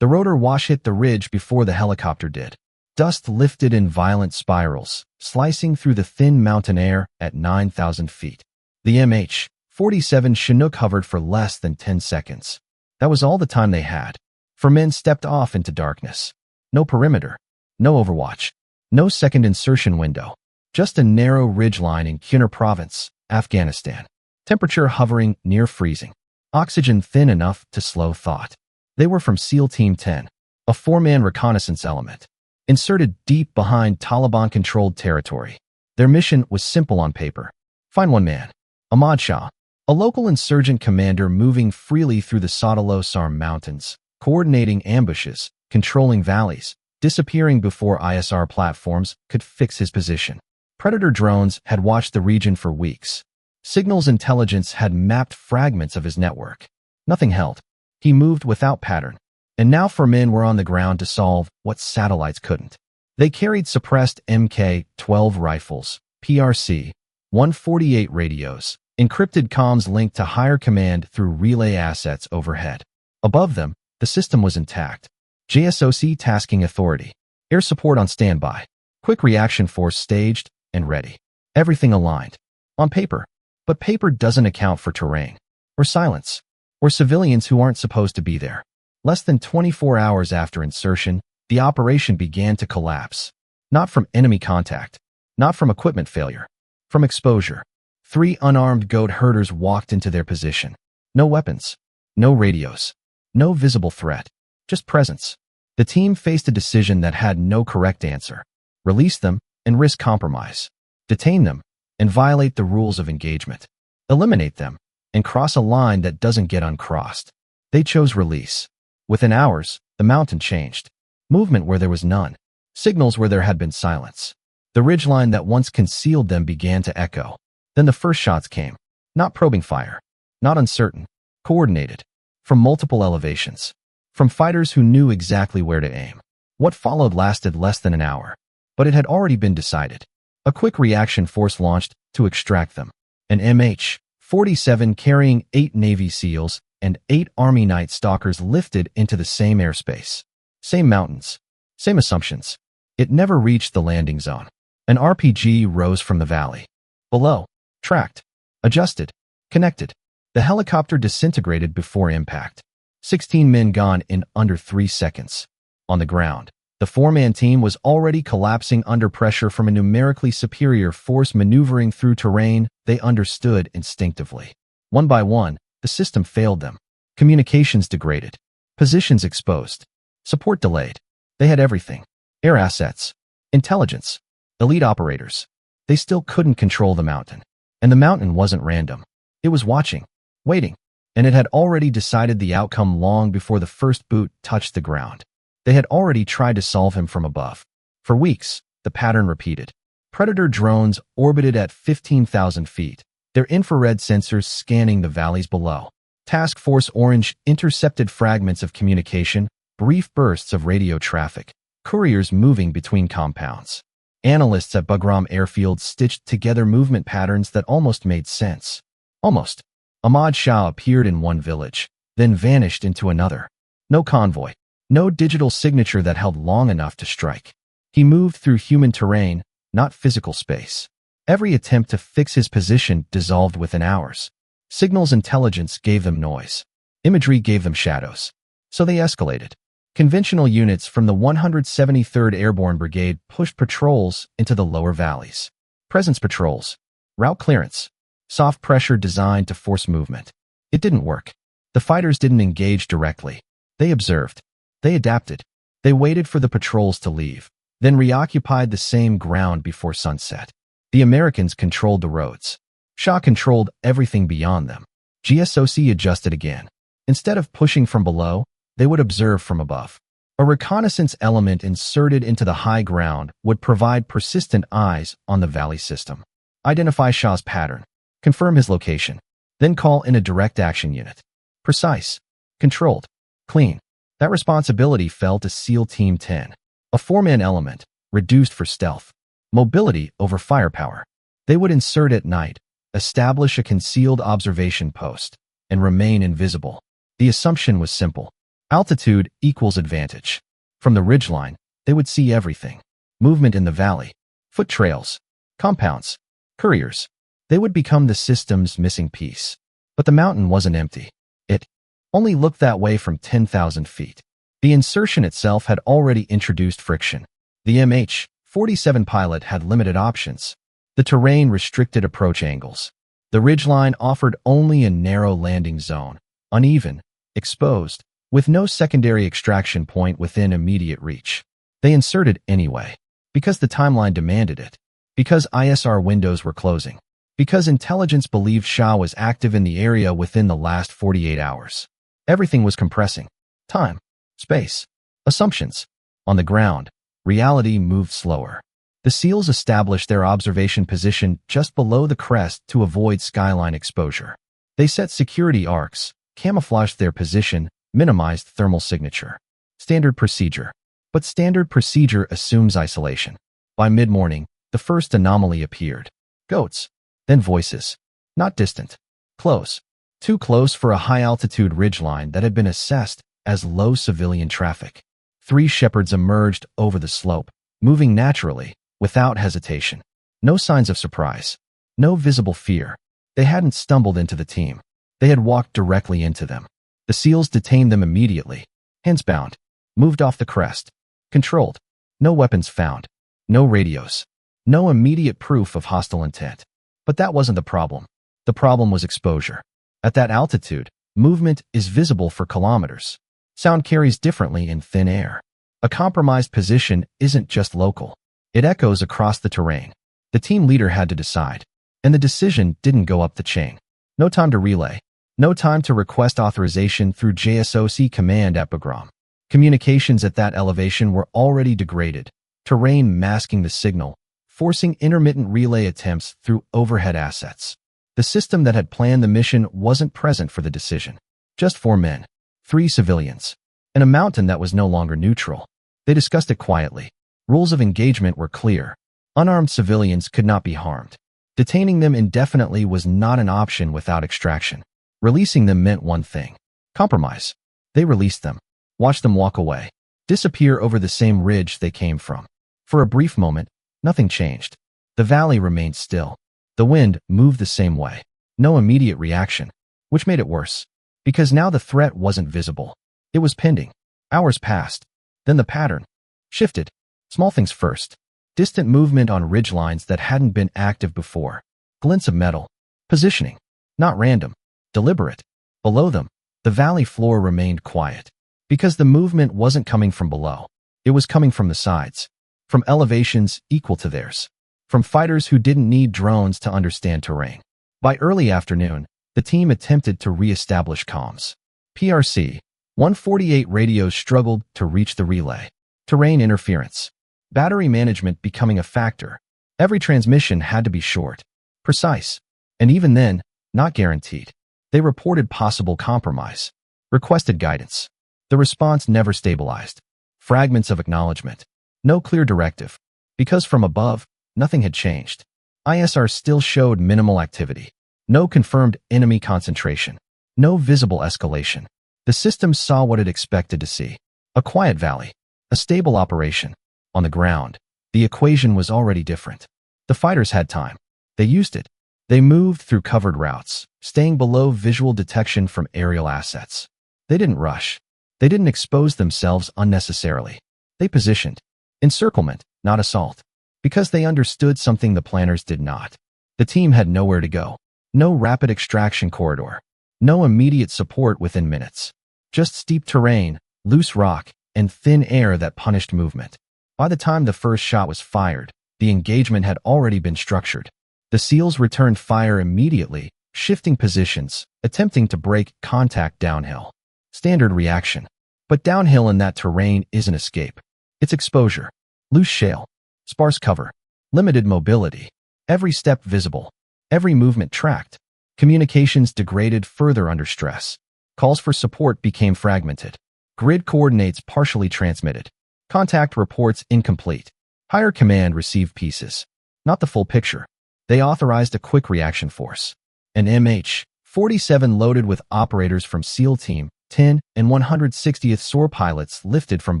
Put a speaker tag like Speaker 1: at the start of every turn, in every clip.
Speaker 1: The rotor wash hit the ridge before the helicopter did. Dust lifted in violent spirals, slicing through the thin mountain air at 9,000 feet. The MH-47 Chinook hovered for less than 10 seconds. That was all the time they had. 4 men stepped off into darkness. No perimeter, no overwatch, no second insertion window. Just a narrow ridgeline in Kunar Province, Afghanistan. Temperature hovering near freezing. Oxygen thin enough to slow thought. They were from SEAL Team 10, a 4-man reconnaissance element, inserted deep behind Taliban-controlled territory. Their mission was simple on paper. Find one man, Ahmad Shah, a local insurgent commander moving freely through the Sawtalo Sar mountains, coordinating ambushes, controlling valleys, disappearing before ISR platforms could fix his position. Predator drones had watched the region for weeks. Signals intelligence had mapped fragments of his network. Nothing held. He moved without pattern. And now 4 men were on the ground to solve what satellites couldn't. They carried suppressed Mk-12 rifles, PRC-148 radios, encrypted comms linked to higher command through relay assets overhead. Above them, the system was intact. JSOC tasking authority. Air support on standby. Quick reaction force staged and ready. Everything aligned. On paper. But paper doesn't account for terrain. Or silence. Or civilians who aren't supposed to be there. Less than 24 hours after insertion, the operation began to collapse. Not from enemy contact. Not from equipment failure. From exposure. 3 unarmed goat herders walked into their position. No weapons. No radios. No visible threat. Just presence. The team faced a decision that had no correct answer. Release them and risk compromise. Detain them and violate the rules of engagement. Eliminate them and cross a line that doesn't get uncrossed. They chose release. Within hours, the mountain changed. Movement where there was none. Signals where there had been silence. The ridgeline that once concealed them began to echo. Then the first shots came. Not probing fire. Not uncertain. Coordinated. From multiple elevations. From fighters who knew exactly where to aim. What followed lasted less than an hour. But it had already been decided. A quick reaction force launched to extract them. An MH-47 carrying 8 Navy SEALs and 8 Army Night Stalkers lifted into the same airspace. Same mountains. Same assumptions. It never reached the landing zone. An RPG rose from the valley. Below. Tracked. Adjusted. Connected. The helicopter disintegrated before impact. 16 men gone in under 3 seconds. On the ground, the 4-man team was already collapsing under pressure from a numerically superior force maneuvering through terrain they understood instinctively. One by one, the system failed them. Communications degraded. Positions exposed. Support delayed. They had everything. Air assets. Intelligence. Elite operators. They still couldn't control the mountain. And the mountain wasn't random. It was watching. Waiting. And it had already decided the outcome long before the first boot touched the ground. They had already tried to solve him from above. For weeks, the pattern repeated. Predator drones orbited at 15,000 feet, their infrared sensors scanning the valleys below. Task Force Orange intercepted fragments of communication, brief bursts of radio traffic, couriers moving between compounds. Analysts at Bagram Airfield stitched together movement patterns that almost made sense. Almost. Ahmad Shah appeared in one village, then vanished into another. No convoy. No digital signature that held long enough to strike. He moved through human terrain, not physical space. Every attempt to fix his position dissolved within hours. Signals intelligence gave them noise. Imagery gave them shadows. So they escalated. Conventional units from the 173rd Airborne Brigade pushed patrols into the lower valleys. Presence patrols. Route clearance. Soft pressure designed to force movement. It didn't work. The fighters didn't engage directly. They observed. They adapted. They waited for the patrols to leave, then reoccupied the same ground before sunset. The Americans controlled the roads. Shah controlled everything beyond them. GSOC adjusted again. Instead of pushing from below, they would observe from above. A reconnaissance element inserted into the high ground would provide persistent eyes on the valley system. Identify Shah's pattern. Confirm his location. Then call in a direct action unit. Precise. Controlled. Clean. That responsibility fell to SEAL Team 10, a 4-man element, reduced for stealth, mobility over firepower. They would insert at night, establish a concealed observation post, and remain invisible. The assumption was simple. Altitude equals advantage. From the ridgeline, they would see everything. Movement in the valley, foot trails, compounds, couriers. They would become the system's missing piece. But the mountain wasn't empty. It only looked that way from 10,000 feet. The insertion itself had already introduced friction. The MH-47 pilot had limited options. The terrain restricted approach angles. The ridgeline offered only a narrow landing zone, uneven, exposed, with no secondary extraction point within immediate reach. They inserted anyway, because the timeline demanded it, because ISR windows were closing, because intelligence believed Shah was active in the area within the last 48 hours. Everything was compressing. Time, space, assumptions. On the ground, reality moved slower. The SEALs established their observation position just below the crest to avoid skyline exposure. They set security arcs, camouflaged their position, minimized thermal signature. Standard procedure. But standard procedure assumes isolation. By mid-morning, the first anomaly appeared. Goats. Then voices. Not distant. Close. Too close for a high-altitude ridgeline that had been assessed as low civilian traffic. 3 shepherds emerged over the slope, moving naturally, without hesitation. No signs of surprise. No visible fear. They hadn't stumbled into the team. They had walked directly into them. The SEALs detained them immediately. Hands bound. Moved off the crest. Controlled. No weapons found. No radios. No immediate proof of hostile intent. But that wasn't the problem. The problem was exposure. At that altitude, movement is visible for kilometers. Sound carries differently in thin air. A compromised position isn't just local. It echoes across the terrain. The team leader had to decide. And the decision didn't go up the chain. No time to relay. No time to request authorization through JSOC command at Bagram. Communications at that elevation were already degraded. Terrain masking the signal, forcing intermittent relay attempts through overhead assets. The system that had planned the mission wasn't present for the decision. Just 4 men, 3 civilians, and a mountain that was no longer neutral. They discussed it quietly. Rules of engagement were clear. Unarmed civilians could not be harmed. Detaining them indefinitely was not an option without extraction. Releasing them meant one thing: compromise. They released them, watched them walk away, disappear over the same ridge they came from. For a brief moment, nothing changed. The valley remained still. The wind moved the same way. No immediate reaction, which made it worse. Because now the threat wasn't visible. It was pending. Hours passed. Then the pattern shifted. Small things first. Distant movement on ridgelines that hadn't been active before. Glints of metal. Positioning. Not random. Deliberate. Below them, the valley floor remained quiet. Because the movement wasn't coming from below. It was coming from the sides. From elevations equal to theirs. From fighters who didn't need drones to understand terrain. By early afternoon, the team attempted to re-establish comms. PRC 148 radios struggled to reach the relay. Terrain interference. Battery management becoming a factor. Every transmission had to be short, precise, and even then, not guaranteed. They reported possible compromise. Requested guidance. The response never stabilized. Fragments of acknowledgement. No clear directive. Because from above, nothing had changed. ISR still showed minimal activity. No confirmed enemy concentration. No visible escalation. The system saw what it expected to see. A quiet valley. A stable operation. On the ground, the equation was already different. The fighters had time. They used it. They moved through covered routes, staying below visual detection from aerial assets. They didn't rush. They didn't expose themselves unnecessarily. They positioned. Encirclement, not assault. Because they understood something the planners did not. The team had nowhere to go. No rapid extraction corridor. No immediate support within minutes. Just steep terrain, loose rock, and thin air that punished movement. By the time the first shot was fired, the engagement had already been structured. The SEALs returned fire immediately, shifting positions, attempting to break contact downhill. Standard reaction. But downhill in that terrain isn't escape. It's exposure. Loose shale. Sparse cover. Limited mobility. Every step visible. Every movement tracked. Communications degraded further under stress. Calls for support became fragmented. Grid coordinates partially transmitted. Contact reports incomplete. Higher command received pieces. Not the full picture. They authorized a quick reaction force. An MH-47 loaded with operators from SEAL Team 10, and 160th SOAR pilots lifted from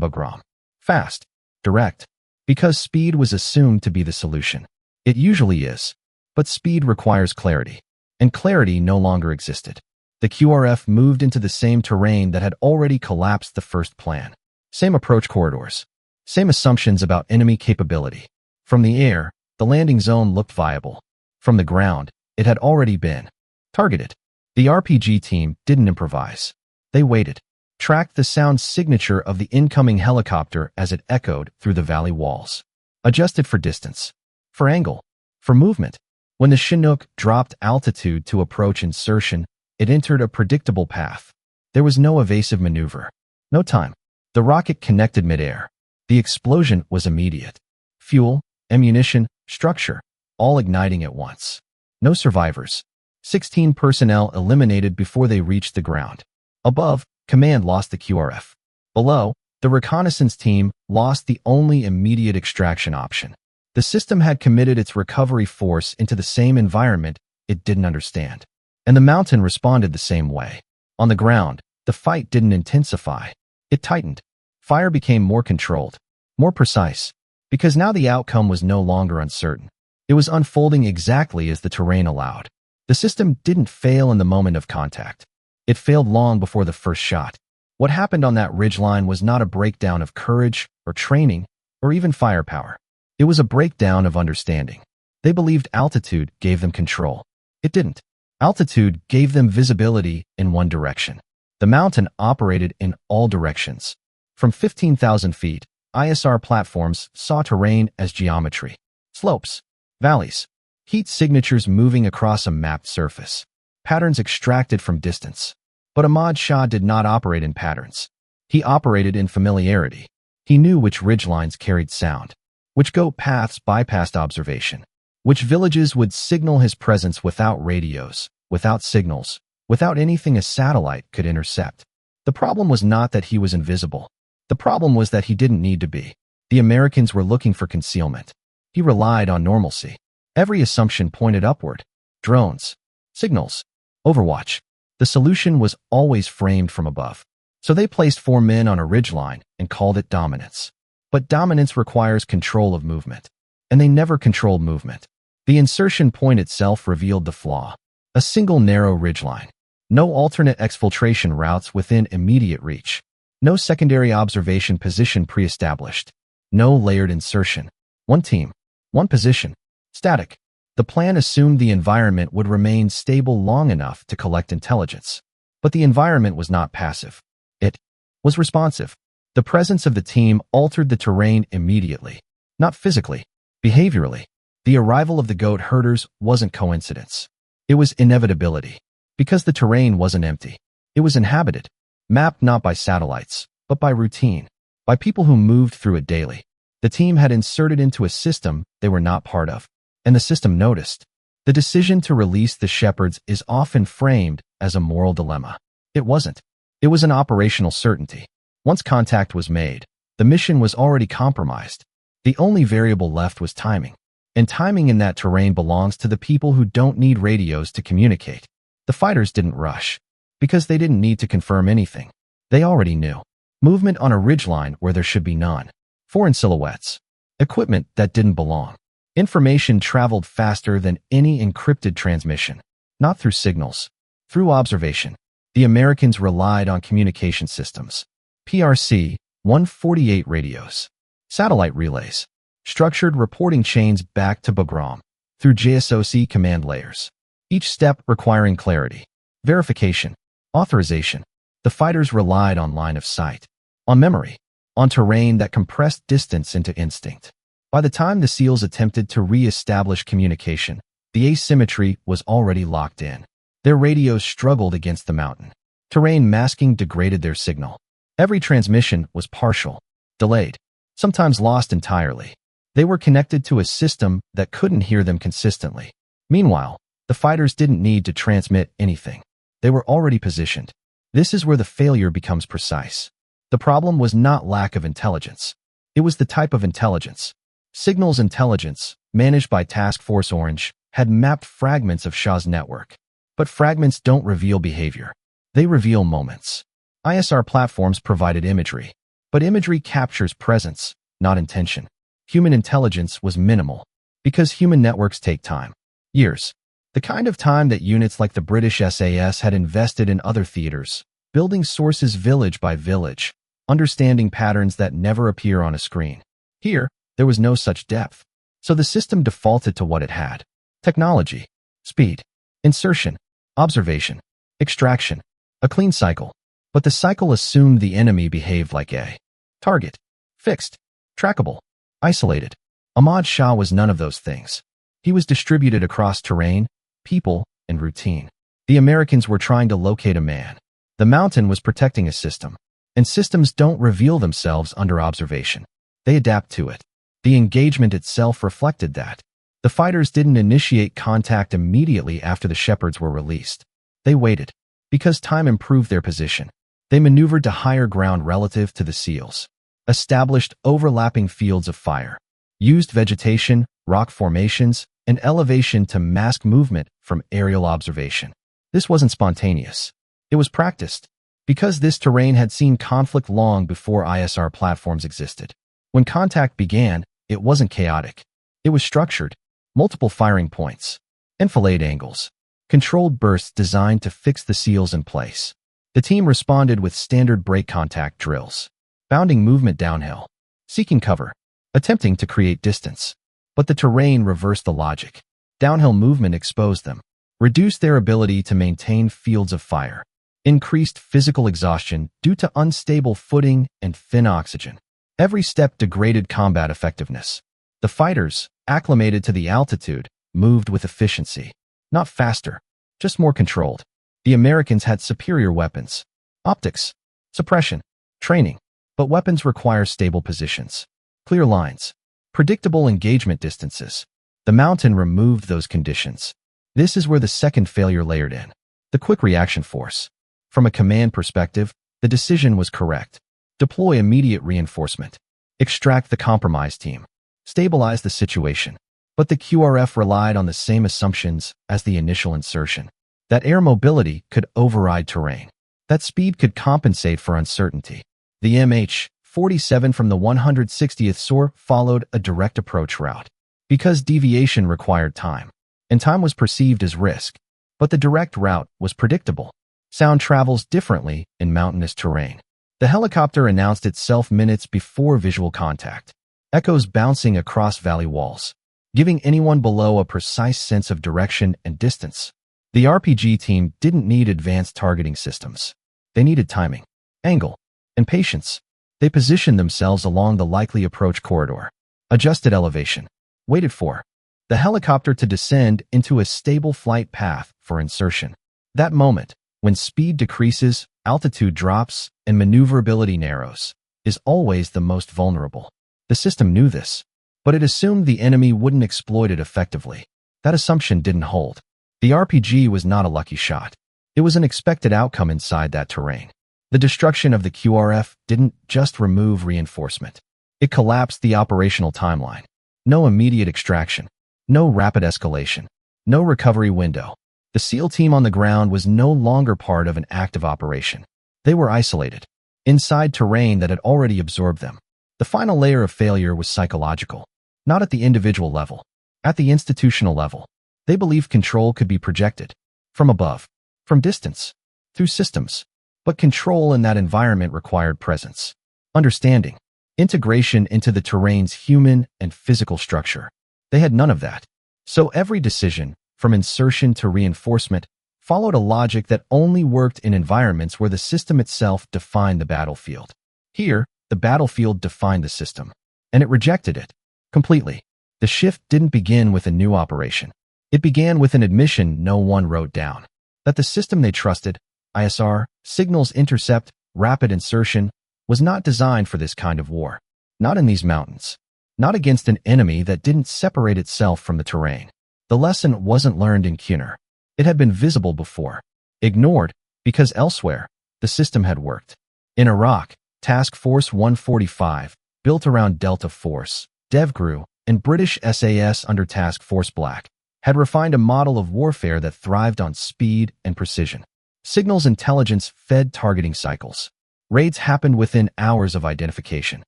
Speaker 1: Bagram. Fast. Direct. Because speed was assumed to be the solution. It usually is. But speed requires clarity. And clarity no longer existed. The QRF moved into the same terrain that had already collapsed the first plan. Same approach corridors. Same assumptions about enemy capability. From the air, the landing zone looked viable. From the ground, it had already been targeted. The RPG team didn't improvise. They waited, tracked the sound signature of the incoming helicopter as it echoed through the valley walls, adjusted for distance, for angle, for movement. When the Chinook dropped altitude to approach insertion, it entered a predictable path. There was no evasive maneuver. No time. The rocket connected midair. The explosion was immediate. Fuel, ammunition, structure, all igniting at once. No survivors. 16 personnel eliminated before they reached the ground. Above, command lost the QRF. Below, the reconnaissance team lost the only immediate extraction option. The system had committed its recovery force into the same environment it didn't understand. And the mountain responded the same way. On the ground, the fight didn't intensify. It tightened. Fire became more controlled, more precise, because now the outcome was no longer uncertain. It was unfolding exactly as the terrain allowed. The system didn't fail in the moment of contact. It failed long before the first shot. What happened on that ridgeline was not a breakdown of courage or training or even firepower. It was a breakdown of understanding. They believed altitude gave them control. It didn't. Altitude gave them visibility in one direction. The mountain operated in all directions. From 15,000 feet, ISR platforms saw terrain as geometry. Slopes, valleys, heat signatures moving across a mapped surface. Patterns extracted from distance. But Ahmad Shah did not operate in patterns. He operated in familiarity. He knew which ridgelines carried sound, which goat paths bypassed observation, which villages would signal his presence without radios, without signals, without anything a satellite could intercept. The problem was not that he was invisible. The problem was that he didn't need to be. The Americans were looking for concealment. He relied on normalcy. Every assumption pointed upward. Drones, signals, overwatch. The solution was always framed from above. So they placed 4 men on a ridgeline and called it dominance. But dominance requires control of movement. And they never controlled movement. The insertion point itself revealed the flaw. A single narrow ridgeline. No alternate exfiltration routes within immediate reach. No secondary observation position pre-established. No layered insertion. One team. One position. Static. The plan assumed the environment would remain stable long enough to collect intelligence. But the environment was not passive. It was responsive. The presence of the team altered the terrain immediately. Not physically. Behaviorally. The arrival of the goat herders wasn't coincidence. It was inevitability. Because the terrain wasn't empty. It was inhabited. Mapped not by satellites, but by routine. By people who moved through it daily. The team had inserted into a system they were not part of. And the system noticed. The decision to release the shepherds is often framed as a moral dilemma. It wasn't. It was an operational certainty. Once contact was made, the mission was already compromised. The only variable left was timing. And timing in that terrain belongs to the people who don't need radios to communicate. The fighters didn't rush. Because they didn't need to confirm anything. They already knew. Movement on a ridgeline where there should be none. Foreign silhouettes. Equipment that didn't belong. Information traveled faster than any encrypted transmission. Not through signals. Through observation. The Americans relied on communication systems. PRC, 148 radios. Satellite relays. Structured reporting chains back to Bagram. Through JSOC command layers. Each step requiring clarity. Verification. Authorization. The fighters relied on line of sight. On memory. On terrain that compressed distance into instinct. By the time the SEALs attempted to re-establish communication, the asymmetry was already locked in. Their radios struggled against the mountain. Terrain masking degraded their signal. Every transmission was partial, delayed, sometimes lost entirely. They were connected to a system that couldn't hear them consistently. Meanwhile, the fighters didn't need to transmit anything. They were already positioned. This is where the failure becomes precise. The problem was not lack of intelligence. It was the type of intelligence. Signals intelligence, managed by Task Force Orange, had mapped fragments of Shah's network. But fragments don't reveal behavior. They reveal moments. ISR platforms provided imagery, but imagery captures presence, not intention. Human intelligence was minimal, because human networks take time. Years. The kind of time that units like the British SAS had invested in other theaters, building sources village by village, understanding patterns that never appear on a screen. Here, there was no such depth. So the system defaulted to what it had. Technology, speed, insertion, observation, extraction, a clean cycle. But the cycle assumed the enemy behaved like a target, fixed, trackable, isolated. Ahmad Shah was none of those things. He was distributed across terrain, people, and routine. The Americans were trying to locate a man. The mountain was protecting a system. And systems don't reveal themselves under observation. They adapt to it. The engagement itself reflected that. The fighters didn't initiate contact immediately after the shepherds were released. They waited. Because time improved their position. They maneuvered to higher ground relative to the SEALs. Established overlapping fields of fire. Used vegetation, rock formations, and elevation to mask movement from aerial observation. This wasn't spontaneous. It was practiced. Because this terrain had seen conflict long before ISR platforms existed. When contact began, it wasn't chaotic. It was structured. Multiple firing points. Enfilade angles. Controlled bursts designed to fix the SEALs in place. The team responded with standard break contact drills. Bounding movement downhill. Seeking cover. Attempting to create distance. But the terrain reversed the logic. Downhill movement exposed them. Reduced their ability to maintain fields of fire. Increased physical exhaustion due to unstable footing and thin oxygen. Every step degraded combat effectiveness. The fighters, acclimated to the altitude, moved with efficiency. Not faster, just more controlled. The Americans had superior weapons. Optics, suppression, training. But weapons require stable positions. Clear lines. Predictable engagement distances. The mountain removed those conditions. This is where the second failure layered in. The quick reaction force. From a command perspective, the decision was correct. Deploy immediate reinforcement. Extract the compromised team. Stabilize the situation. But the QRF relied on the same assumptions as the initial insertion. That air mobility could override terrain. That speed could compensate for uncertainty. The MH-47 from the 160th SOAR followed a direct approach route. Because deviation required time. And time was perceived as risk. But the direct route was predictable. Sound travels differently in mountainous terrain. The helicopter announced itself minutes before visual contact. Echoes bouncing across valley walls, giving anyone below a precise sense of direction and distance. The RPG team didn't need advanced targeting systems. They needed timing, angle, and patience. They positioned themselves along the likely approach corridor, adjusted elevation, waited for the helicopter to descend into a stable flight path for insertion. That moment, when speed decreases, altitude drops, and maneuverability narrows, is always the most vulnerable. The system knew this, but it assumed the enemy wouldn't exploit it effectively. That assumption didn't hold. The RPG was not a lucky shot. It was an expected outcome inside that terrain. The destruction of the QRF didn't just remove reinforcement. It collapsed the operational timeline. No immediate extraction. No rapid escalation. No recovery window. The SEAL team on the ground was no longer part of an active operation. They were isolated, inside terrain that had already absorbed them. The final layer of failure was psychological, not at the individual level, at the institutional level. They believed control could be projected, from above, from distance, through systems. But control in that environment required presence, understanding, integration into the terrain's human and physical structure. They had none of that. So every decision, from insertion to reinforcement, followed a logic that only worked in environments where the system itself defined the battlefield. Here, the battlefield defined the system, and it rejected it completely. The shift didn't begin with a new operation. It began with an admission no one wrote down, that the system they trusted, ISR, signals intercept, rapid insertion, was not designed for this kind of war. Not in these mountains. Not against an enemy that didn't separate itself from the terrain. The lesson wasn't learned in Kunar. It had been visible before. Ignored, because elsewhere, the system had worked. In Iraq, Task Force 145, built around Delta Force, DevGru, and British SAS under Task Force Black, had refined a model of warfare that thrived on speed and precision. Signals intelligence fed targeting cycles. Raids happened within hours of identification.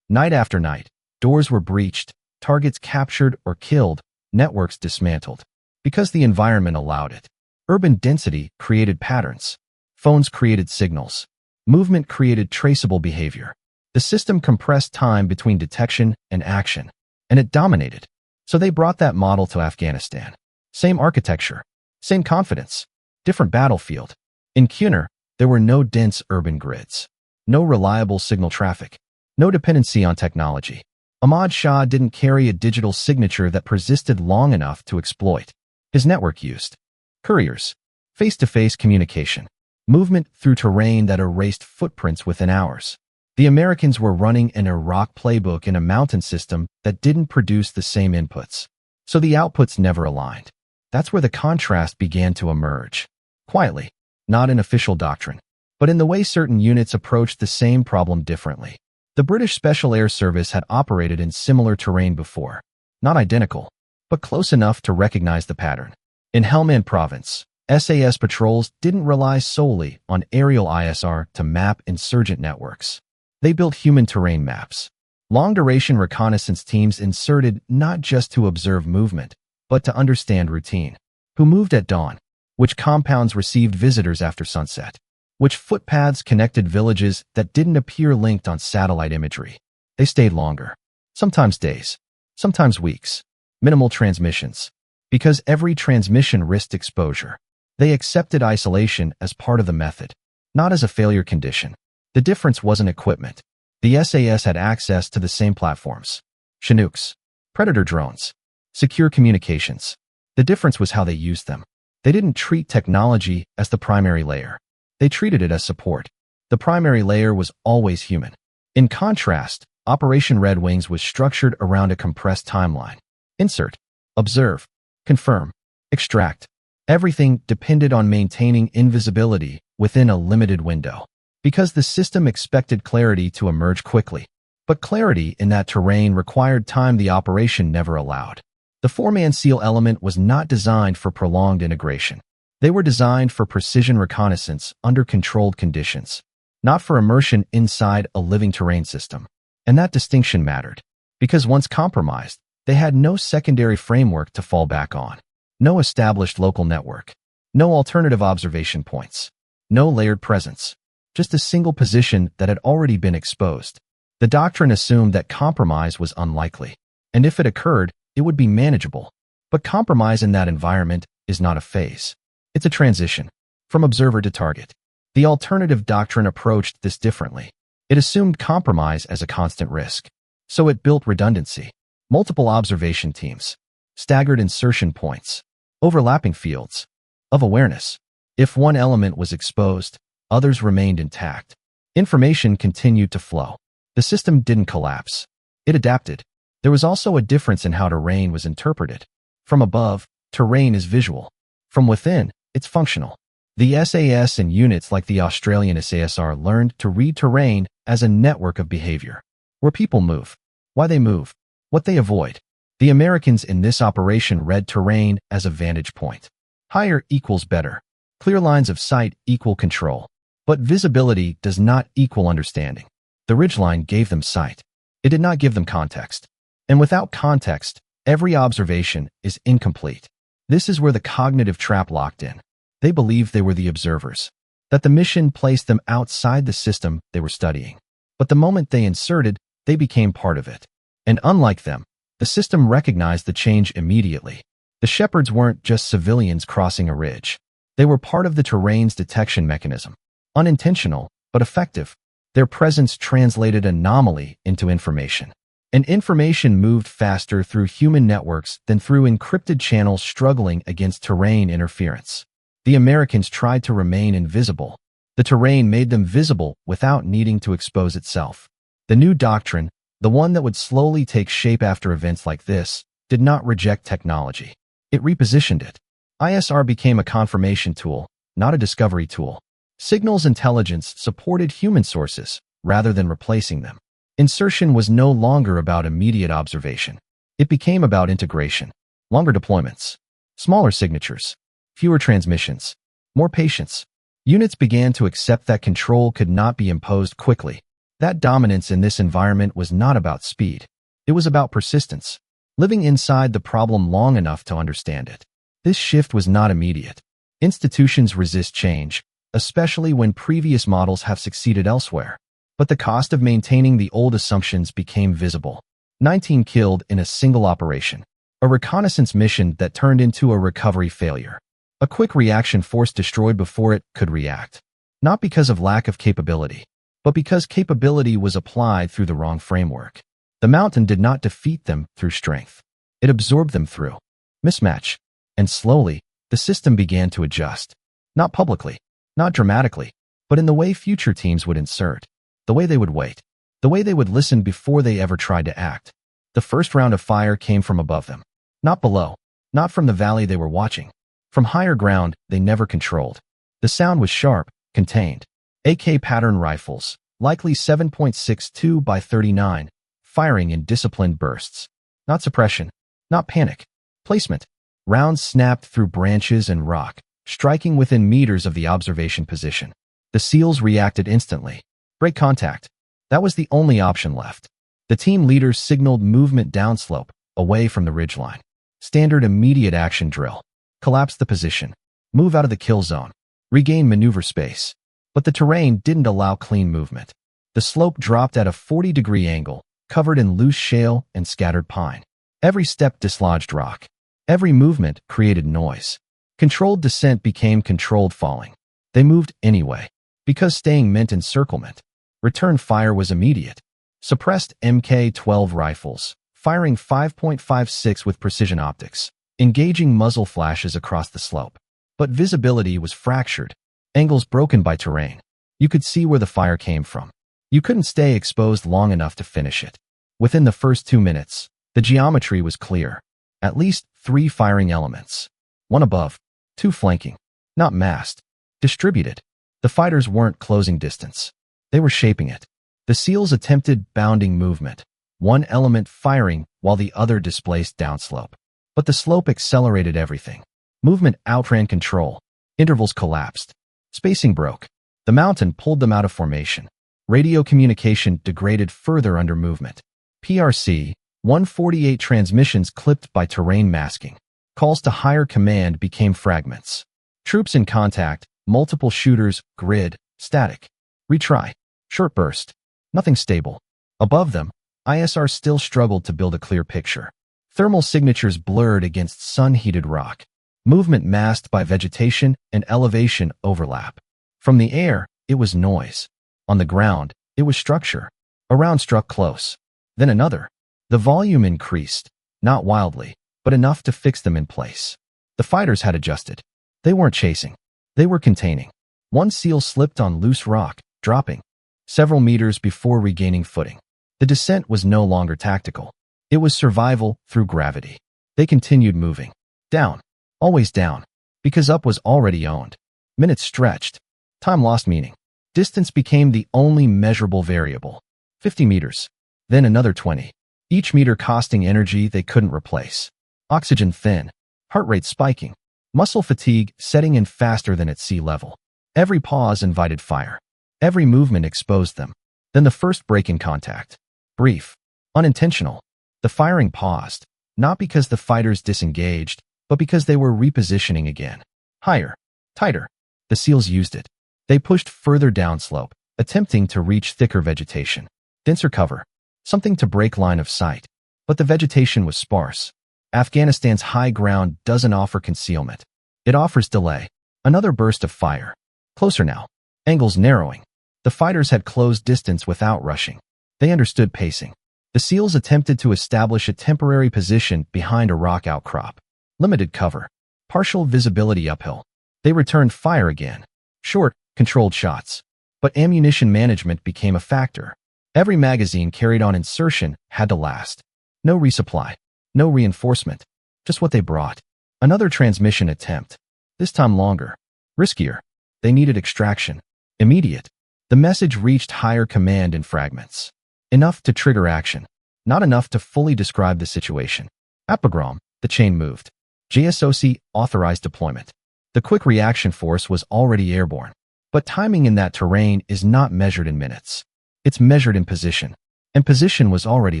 Speaker 1: Night after night, doors were breached, targets captured or killed, networks dismantled. Because the environment allowed it. Urban density created patterns. Phones created signals. Movement created traceable behavior. The system compressed time between detection and action, and it dominated. So they brought that model to Afghanistan. Same architecture, same confidence, different battlefield. In Kunar, there were no dense urban grids, no reliable signal traffic, no dependency on technology. Ahmad Shah didn't carry a digital signature that persisted long enough to exploit. His network used couriers, face-to-face communication, movement through terrain that erased footprints within hours. The Americans were running an Iraq playbook in a mountain system that didn't produce the same inputs. So the outputs never aligned. That's where the contrast began to emerge. Quietly, not in official doctrine, but in the way certain units approached the same problem differently. The British Special Air Service had operated in similar terrain before. Not identical, but close enough to recognize the pattern. In Helmand Province, SAS patrols didn't rely solely on aerial ISR to map insurgent networks. They built human terrain maps. Long-duration reconnaissance teams inserted not just to observe movement, but to understand routine. Who moved at dawn? Which compounds received visitors after sunset? Which footpaths connected villages that didn't appear linked on satellite imagery? They stayed longer. Sometimes days. Sometimes weeks. Minimal transmissions. Because every transmission risked exposure. They accepted isolation as part of the method, not as a failure condition. The difference wasn't equipment. The SAS had access to the same platforms. Chinooks, Predator drones, secure communications. The difference was how they used them. They didn't treat technology as the primary layer. They treated it as support. The primary layer was always human. In contrast, Operation Red Wings was structured around a compressed timeline. Insert, observe, confirm, extract. Everything depended on maintaining invisibility within a limited window. Because the system expected clarity to emerge quickly. But clarity in that terrain required time the operation never allowed. The four-man SEAL element was not designed for prolonged integration. They were designed for precision reconnaissance under controlled conditions, not for immersion inside a living terrain system. And that distinction mattered, because once compromised, they had no secondary framework to fall back on, no established local network, no alternative observation points, no layered presence. Just a single position that had already been exposed. The doctrine assumed that compromise was unlikely, and if it occurred, it would be manageable. But compromise in that environment is not a phase. It's a transition, from observer to target. The alternative doctrine approached this differently. It assumed compromise as a constant risk. So it built redundancy, multiple observation teams, staggered insertion points, overlapping fields of awareness. If one element was exposed, others remained intact. Information continued to flow. The system didn't collapse. It adapted. There was also a difference in how terrain was interpreted. From above, terrain is visual. From within, it's functional. The SAS and units like the Australian SASR learned to read terrain as a network of behavior. Where people move, why they move, what they avoid. The Americans in this operation read terrain as a vantage point. Higher equals better. Clear lines of sight equal control. But visibility does not equal understanding. The ridgeline gave them sight. It did not give them context. And without context, every observation is incomplete. This is where the cognitive trap locked in. They believed they were the observers, that the mission placed them outside the system they were studying. But the moment they inserted, they became part of it. And unlike them, the system recognized the change immediately. The shepherds weren't just civilians crossing a ridge. They were part of the terrain's detection mechanism. Unintentional, but effective. Their presence translated anomaly into information. And information moved faster through human networks than through encrypted channels struggling against terrain interference. The Americans tried to remain invisible. The terrain made them visible without needing to expose itself. The new doctrine, the one that would slowly take shape after events like this, did not reject technology. It repositioned it. ISR became a confirmation tool, not a discovery tool. Signals intelligence supported human sources rather than replacing them. Insertion was no longer about immediate observation. It became about integration, longer deployments, smaller signatures, fewer transmissions, more patience. Units began to accept that control could not be imposed quickly. That dominance in this environment was not about speed. It was about persistence, living inside the problem long enough to understand it. This shift was not immediate. Institutions resist change, especially when previous models have succeeded elsewhere. But the cost of maintaining the old assumptions became visible. 19 killed in a single operation. A reconnaissance mission that turned into a recovery failure. A quick reaction force destroyed before it could react. Not because of lack of capability, but because capability was applied through the wrong framework. The mountain did not defeat them through strength. It absorbed them through mismatch. And slowly, the system began to adjust. Not publicly, not dramatically, but in the way future teams would insert. The way they would wait. The way they would listen before they ever tried to act. The first round of fire came from above them. Not below. Not from the valley they were watching. From higher ground they never controlled. The sound was sharp, contained. AK pattern rifles, likely 7.62 by 39, firing in disciplined bursts. Not suppression. Not panic. Placement. Rounds snapped through branches and rock, striking within meters of the observation position. The SEALs reacted instantly. Break contact. That was the only option left. The team leaders signaled movement downslope, away from the ridgeline. Standard immediate action drill. Collapse the position. Move out of the kill zone. Regain maneuver space. But the terrain didn't allow clean movement. The slope dropped at a 40-degree angle, covered in loose shale and scattered pine. Every step dislodged rock. Every movement created noise. Controlled descent became controlled falling. They moved anyway, because staying meant encirclement. Return fire was immediate. Suppressed Mk-12 rifles, firing 5.56 with precision optics, engaging muzzle flashes across the slope. But visibility was fractured, angles broken by terrain. You could see where the fire came from. You couldn't stay exposed long enough to finish it. Within the first 2 minutes, the geometry was clear. At least 3 firing elements. 1 above, 2 flanking. Not massed. Distributed. The fighters weren't closing distance. They were shaping it. The SEALs attempted bounding movement, one element firing while the other displaced downslope. But the slope accelerated everything. Movement outran control. Intervals collapsed. Spacing broke. The mountain pulled them out of formation. Radio communication degraded further under movement. PRC, 148 transmissions clipped by terrain masking. Calls to higher command became fragments. Troops in contact, multiple shooters, grid, static. Retry. Short burst. Nothing stable. Above them, ISR still struggled to build a clear picture. Thermal signatures blurred against sun-heated rock. Movement masked by vegetation and elevation overlap. From the air, it was noise. On the ground, it was structure. A round struck close. Then another. The volume increased, not wildly, but enough to fix them in place. The fighters had adjusted. They weren't chasing. They were containing. One SEAL slipped on loose rock, dropping several meters before regaining footing. The descent was no longer tactical. It was survival through gravity. They continued moving. Down. Always down. Because up was already owned. Minutes stretched. Time lost meaning. Distance became the only measurable variable. 50 meters. Then another 20. Each meter costing energy they couldn't replace. Oxygen thin. Heart rate spiking. Muscle fatigue setting in faster than at sea level. Every pause invited fire. Every movement exposed them. Then the first break in contact. Brief. Unintentional. The firing paused. Not because the fighters disengaged, but because they were repositioning again. Higher. Tighter. The SEALs used it. They pushed further downslope, attempting to reach thicker vegetation. Denser cover. Something to break line of sight. But the vegetation was sparse. Afghanistan's high ground doesn't offer concealment. It offers delay. Another burst of fire. Closer now. Angles narrowing. The fighters had closed distance without rushing. They understood pacing. The SEALs attempted to establish a temporary position behind a rock outcrop. Limited cover. Partial visibility uphill. They returned fire again. Short, controlled shots. But ammunition management became a factor. Every magazine carried on insertion had to last. No resupply. No reinforcement. Just what they brought. Another transmission attempt. This time longer. Riskier. They needed extraction. Immediate. The message reached higher command in fragments. Enough to trigger action. Not enough to fully describe the situation. At Bagram, the chain moved. JSOC authorized deployment. The quick reaction force was already airborne. But timing in that terrain is not measured in minutes. It's measured in position. And position was already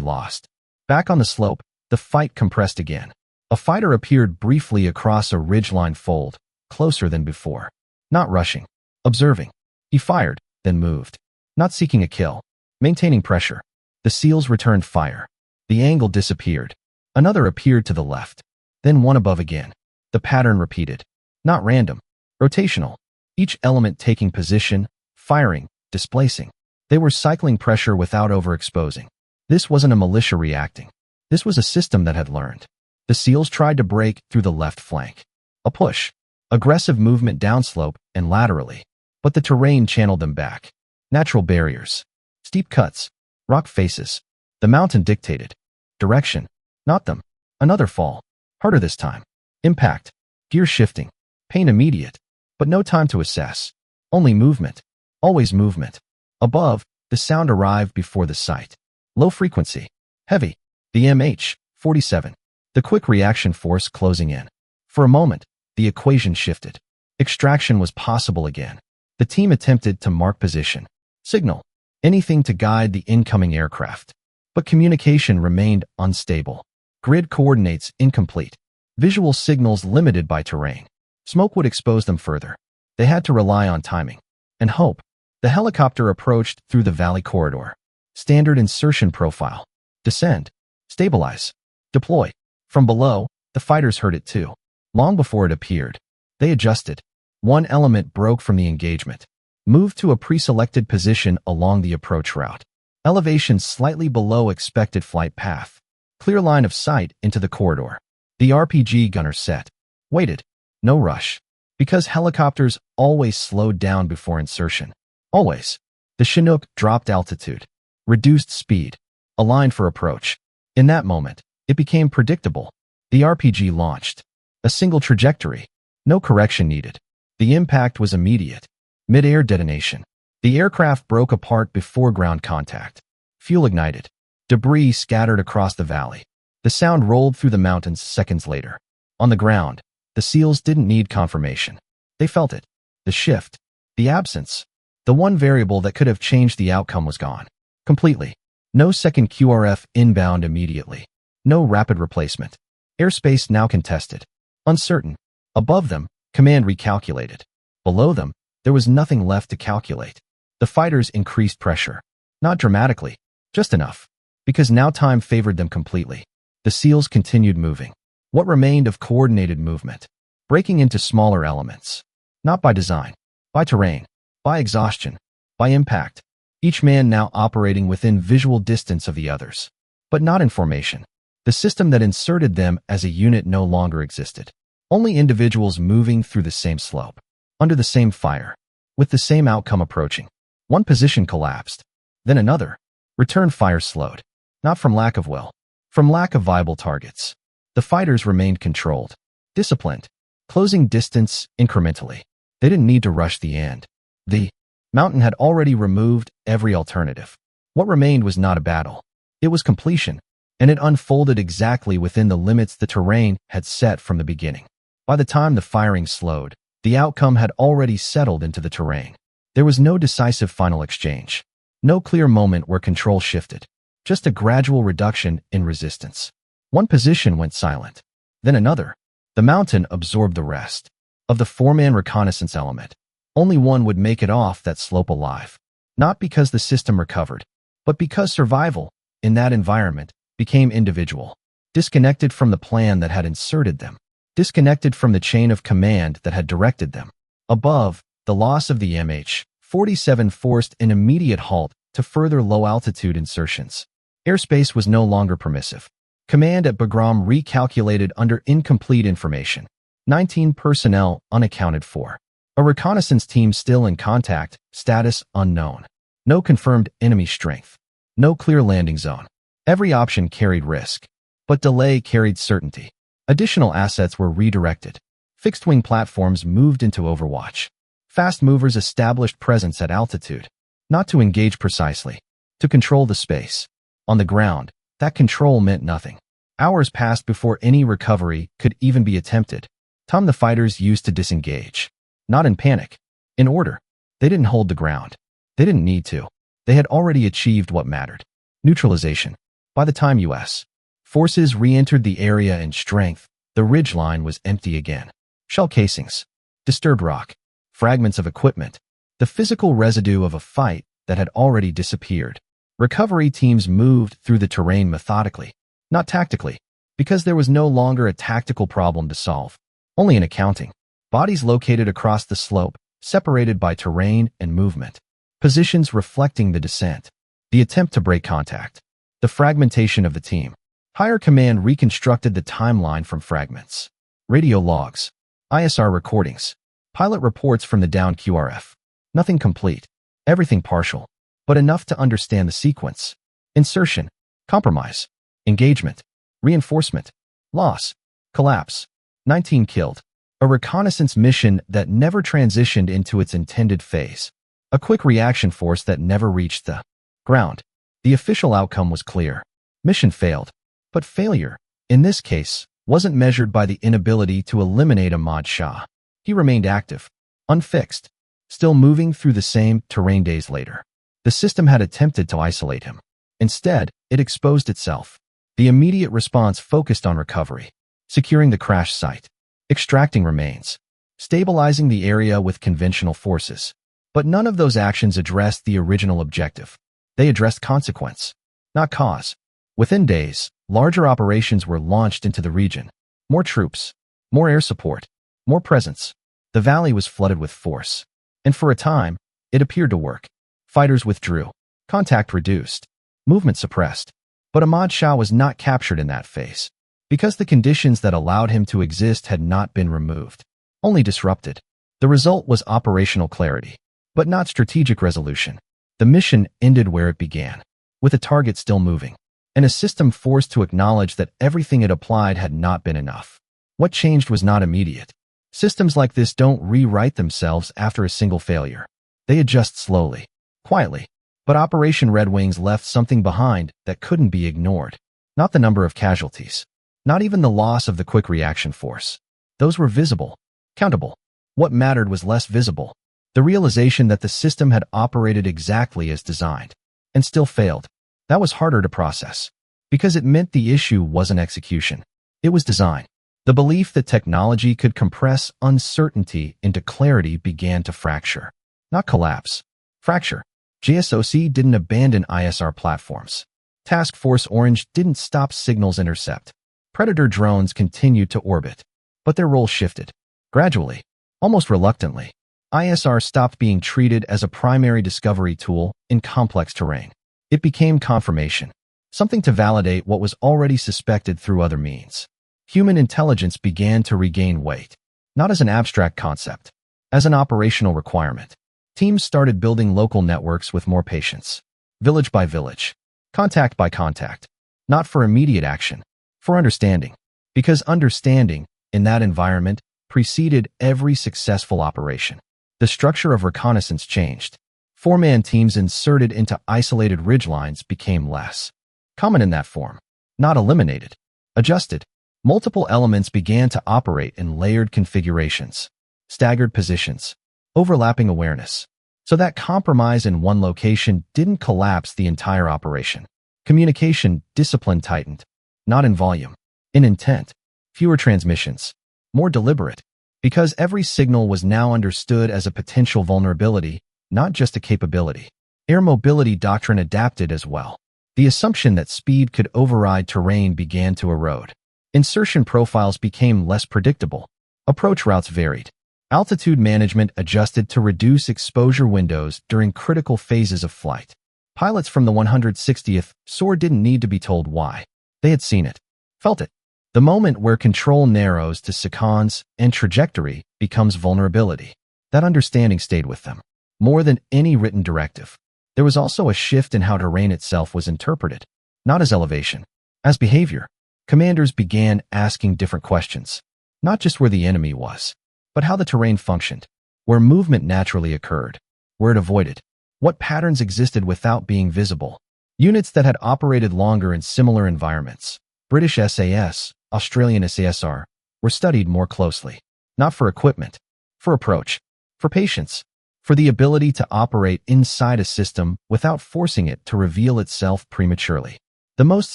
Speaker 1: lost. Back on the slope, the fight compressed again. A fighter appeared briefly across a ridgeline fold, closer than before. Not rushing. Observing. He fired, then moved. Not seeking a kill. Maintaining pressure. The SEALs returned fire. The angle disappeared. Another appeared to the left. Then one above again. The pattern repeated. Not random. Rotational. Each element taking position, firing, displacing. They were cycling pressure without overexposing. This wasn't a militia reacting. This was a system that had learned. The SEALs tried to break through the left flank. A push. Aggressive movement downslope and laterally. But the terrain channeled them back. Natural barriers. Steep cuts. Rock faces. The mountain dictated. Direction. Not them. Another fall. Harder this time. Impact. Gear shifting. Pain immediate. But no time to assess. Only movement. Always movement. Above, the sound arrived before the sight. Low frequency. Heavy. The MH-47. The quick reaction force closing in. For a moment, the equation shifted. Extraction was possible again. The team attempted to mark position. Signal. Anything to guide the incoming aircraft. But communication remained unstable. Grid coordinates incomplete. Visual signals limited by terrain. Smoke would expose them further. They had to rely on timing. And hope. The helicopter approached through the valley corridor. Standard insertion profile. Descend. Stabilize. Deploy. From below, the fighters heard it too. Long before it appeared. They adjusted. One element broke from the engagement. Moved to a pre-selected position along the approach route. Elevation slightly below expected flight path. Clear line of sight into the corridor. The RPG gunner set. Waited. No rush. Because helicopters always slowed down before insertion. Always. The Chinook dropped altitude. Reduced speed. Aligned for approach. In that moment, it became predictable. The RPG launched. A single trajectory. No correction needed. The impact was immediate. Mid-air detonation. The aircraft broke apart before ground contact. Fuel ignited. Debris scattered across the valley. The sound rolled through the mountains seconds later. On the ground, the SEALs didn't need confirmation. They felt it. The shift. The absence. The one variable that could have changed the outcome was gone. Completely. No second QRF inbound immediately. No rapid replacement. Airspace now contested. Uncertain. Above them, command recalculated. Below them, there was nothing left to calculate. The fighters increased pressure. Not dramatically. Just enough. Because now time favored them completely. The SEALs continued moving. What remained of coordinated movement? Breaking into smaller elements. Not by design. By terrain. By exhaustion. By impact. Each man now operating within visual distance of the others. But not in formation. The system that inserted them as a unit no longer existed. Only individuals moving through the same slope. Under the same fire. With the same outcome approaching. One position collapsed. Then another. Return fire slowed. Not from lack of will. From lack of viable targets. The fighters remained controlled. Disciplined. Closing distance incrementally. They didn't need to rush the end. The mountain had already removed every alternative. What remained was not a battle. It was completion. And it unfolded exactly within the limits the terrain had set from the beginning. By the time the firing slowed, the outcome had already settled into the terrain. There was no decisive final exchange. No clear moment where control shifted. Just a gradual reduction in resistance. One position went silent. Then another. The mountain absorbed the rest. Of the four-man reconnaissance element, only one would make it off that slope alive. Not because the system recovered, but because survival, in that environment, became individual. Disconnected from the plan that had inserted them. Disconnected from the chain of command that had directed them. Above, the loss of the MH-47 forced an immediate halt to further low-altitude insertions. Airspace was no longer permissive. Command at Bagram recalculated under incomplete information. 19 personnel unaccounted for. A reconnaissance team still in contact, status unknown. No confirmed enemy strength. No clear landing zone. Every option carried risk. But delay carried certainty. Additional assets were redirected. Fixed-wing platforms moved into Overwatch. Fast movers established presence at altitude. Not to engage precisely. To control the space. On the ground, that control meant nothing. Hours passed before any recovery could even be attempted. Time the fighters used to disengage. Not in panic. In order. They didn't hold the ground. They didn't need to. They had already achieved what mattered. Neutralization. By the time U.S. forces re-entered the area in strength, the ridgeline was empty again. Shell casings, disturbed rock, fragments of equipment, the physical residue of a fight that had already disappeared. Recovery teams moved through the terrain methodically, not tactically, because there was no longer a tactical problem to solve, only an accounting. Bodies located across the slope, separated by terrain and movement. Positions reflecting the descent. The attempt to break contact. The fragmentation of the team. Higher command reconstructed the timeline from fragments. Radio logs. ISR recordings. Pilot reports from the downed QRF. Nothing complete. Everything partial. But enough to understand the sequence. Insertion. Compromise. Engagement. Reinforcement. Loss. Collapse. 19 killed. A reconnaissance mission that never transitioned into its intended phase. A quick reaction force that never reached the ground. The official outcome was clear. Mission failed. But failure, in this case, wasn't measured by the inability to eliminate Ahmad Shah. He remained active, unfixed, still moving through the same terrain days later. The system had attempted to isolate him. Instead, it exposed itself. The immediate response focused on recovery, securing the crash site, extracting remains, stabilizing the area with conventional forces. But none of those actions addressed the original objective. They addressed consequence, not cause. Within days, larger operations were launched into the region. More troops, more air support, more presence. The valley was flooded with force. And for a time, it appeared to work. Fighters withdrew. Contact reduced. Movement suppressed. But Ahmad Shah was not captured in that phase, because the conditions that allowed him to exist had not been removed, only disrupted. The result was operational clarity, but not strategic resolution. The mission ended where it began, with a target still moving, and a system forced to acknowledge that everything it applied had not been enough. What changed was not immediate. Systems like this don't rewrite themselves after a single failure. They adjust slowly, quietly. But Operation Red Wings left something behind that couldn't be ignored. Not the number of casualties. Not even the loss of the quick reaction force. Those were visible, countable. What mattered was less visible. The realization that the system had operated exactly as designed, and still failed. That was harder to process, because it meant the issue wasn't execution. It was design. The belief that technology could compress uncertainty into clarity began to fracture. Not collapse. Fracture. JSOC didn't abandon ISR platforms. Task Force Orange didn't stop signals intercept. Predator drones continued to orbit, but their role shifted. Gradually, almost reluctantly, ISR stopped being treated as a primary discovery tool in complex terrain. It became confirmation, something to validate what was already suspected through other means. Human intelligence began to regain weight, not as an abstract concept, as an operational requirement. Teams started building local networks with more patience, village by village, contact by contact, not for immediate action, for understanding, because understanding, in that environment, preceded every successful operation. The structure of reconnaissance changed. Four-man teams inserted into isolated ridgelines became less common in that form, not eliminated, adjusted. Multiple elements began to operate in layered configurations, staggered positions, overlapping awareness, so that compromise in one location didn't collapse the entire operation. Communication discipline tightened, not in volume, in intent. Fewer transmissions, more deliberate, because every signal was now understood as a potential vulnerability, not just a capability. Air mobility doctrine adapted as well. The assumption that speed could override terrain began to erode. Insertion profiles became less predictable. Approach routes varied. Altitude management adjusted to reduce exposure windows during critical phases of flight. Pilots from the 160th SOAR didn't need to be told why. They had seen it, felt it. The moment where control narrows to seconds and trajectory becomes vulnerability. That understanding stayed with them, more than any written directive. There was also a shift in how terrain itself was interpreted, not as elevation, as behavior. Commanders began asking different questions, not just where the enemy was, but how the terrain functioned, where movement naturally occurred, where it avoided, what patterns existed without being visible. Units that had operated longer in similar environments, British SAS, Australian SASR, were studied more closely, not for equipment, for approach, for patience, for the ability to operate inside a system without forcing it to reveal itself prematurely. The most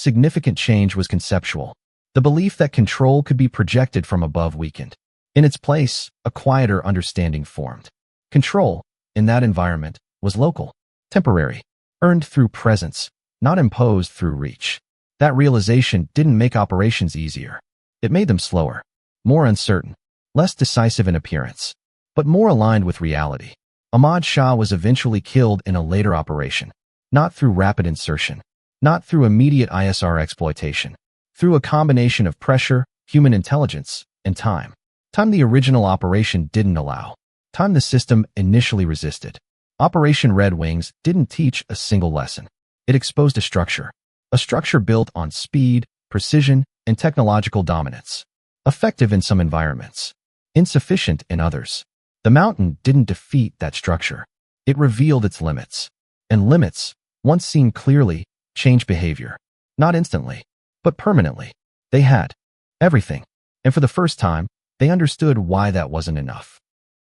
Speaker 1: significant change was conceptual. The belief that control could be projected from above weakened. In its place, a quieter understanding formed. Control, in that environment, was local, temporary, earned through presence, not imposed through reach. That realization didn't make operations easier. It made them slower, more uncertain, less decisive in appearance, but more aligned with reality. Ahmad Shah was eventually killed in a later operation, not through rapid insertion, not through immediate ISR exploitation, through a combination of pressure, human intelligence, and time. Time the original operation didn't allow. Time the system initially resisted. Operation Red Wings didn't teach a single lesson. It exposed a structure built on speed, precision, and technological dominance. Effective in some environments, insufficient in others. The mountain didn't defeat that structure. It revealed its limits. And limits, once seen clearly, change behavior. Not instantly, but permanently. They had everything. And for the first time, they understood why that wasn't enough.